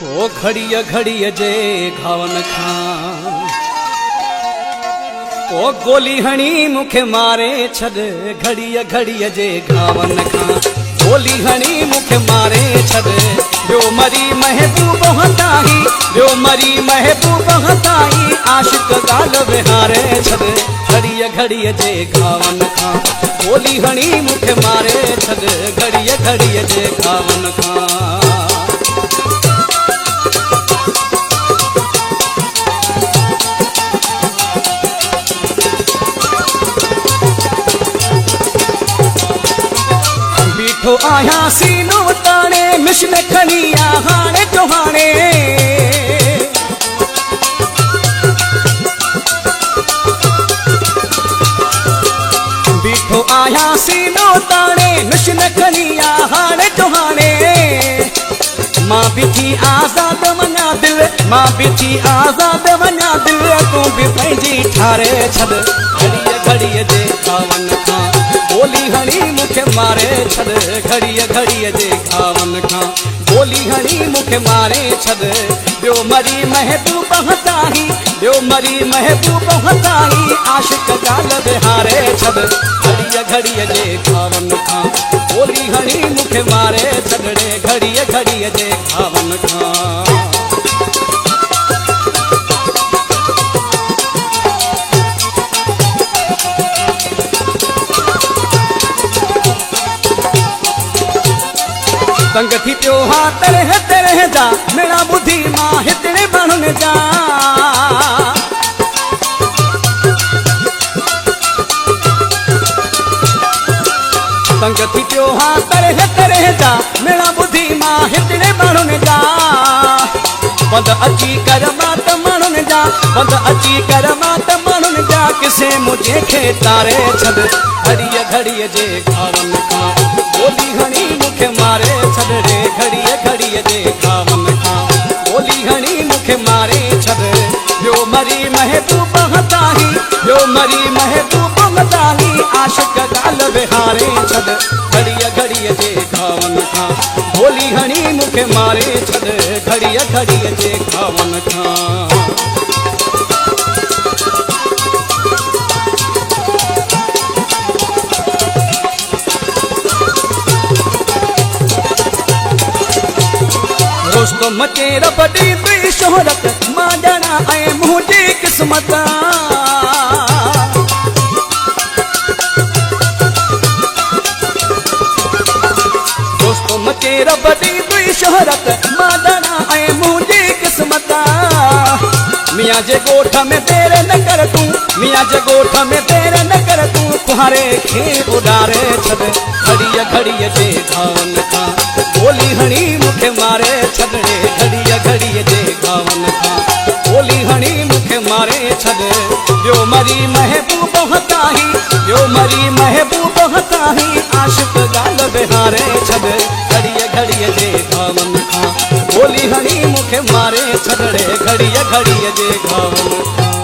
ओ घड़िय घड़िय जे घावन खां ओ गोली हणी मुखे मारे छॾ घड़िय घड़िय जे घावन खां गोली हणी मुखे मारे छॾ ॿियो मरी महबूब हताई ॿियो मरी महबूब हताई आशिक ॻाल्हि विहारे छॾ घड़िय घड़िय जे घावन खां गोली हणी मुखे मारे छॾ घड़िय घड़िय जे घावन खां बीठो आया सीनो ताणे मिशन खणी आ हाणे तो हाणे बीठो आया सीनो ताणे मिशन खणी आ हाणे तो हाणे मां भी थी आज़ाद वञा दिल मां भी थी आज़ाद वञा दिल तूं भी पंहिंजी ठारे छॾ घड़िय घड़िय जे घावन खां गोली हणी मुखे मारे छॾ घड़िय घड़िय जे घावन खां गोली हणी मुखे मारे छॾ ॿियो मरी महबूब हताई ॿियो मरी महबूब हताई आशिक ॻाल्हि विहारे छॾ घड़िय घड़िय जे घावन खां गोली हणी मुखे मारे छॾड़े घड़िय घड़िय जे घावन खां तंग थी पियो हा तरह तरह जा मेरा बुद्धि मां हितड़े माण्हुनि जा तंग थी पियो हा तरह तरह जा मेरा बुद्धि मां हितड़े माण्हुनि जा बंद अची कर मात माण्हुनि जा बंद अची कर मात माण्हुनि जा किसे मुझे खे तारे छॾ घड़िय घड़िय जे घावन खां गोली हणी मुखे मारे छॾ रे घड़िय घड़िय जे घावन खां गोली हणी मुखे मारे छॾ ॿियो मरी महबूब हताई ॿियो मरी महबूब हताई आशिक ॻाल्हि विहारे छॾ घड़िय घड़िय जे घावन खां गोली हणी मुखे मारे छॾ घड़िय घड़िय जे घावन खां दोस्तों मचे रबड़ी तुई शोहरत मां ॼाणा ऐं मुंहिंजी क़िस्मत दोस्तों मचे रबड़ी तुई शोहरत मां ॼाणा ऐं मुंहिंजी क़िस्मत मियां जे ॻोठ में पेर न कर तूं मियां जे ॻोठ में पेर न कर तूं कुहारे खे उॾारे छॾ घड़िय घड़िय जे घावन खां गोली हणी मुखे मारे छॾ घड़िय घड़िय जे घावन खां गोली हणी मुखे मारे छॾ ॿियो मरी महबूब हताई ॿियो मरी महबूब हताई आशिक ॻाल्हि विहारे छॾ घड़िय घड़िय जे घावन खां गोली हणी मुखे मारे छॾ घड़िय घड़िय जे घावन खां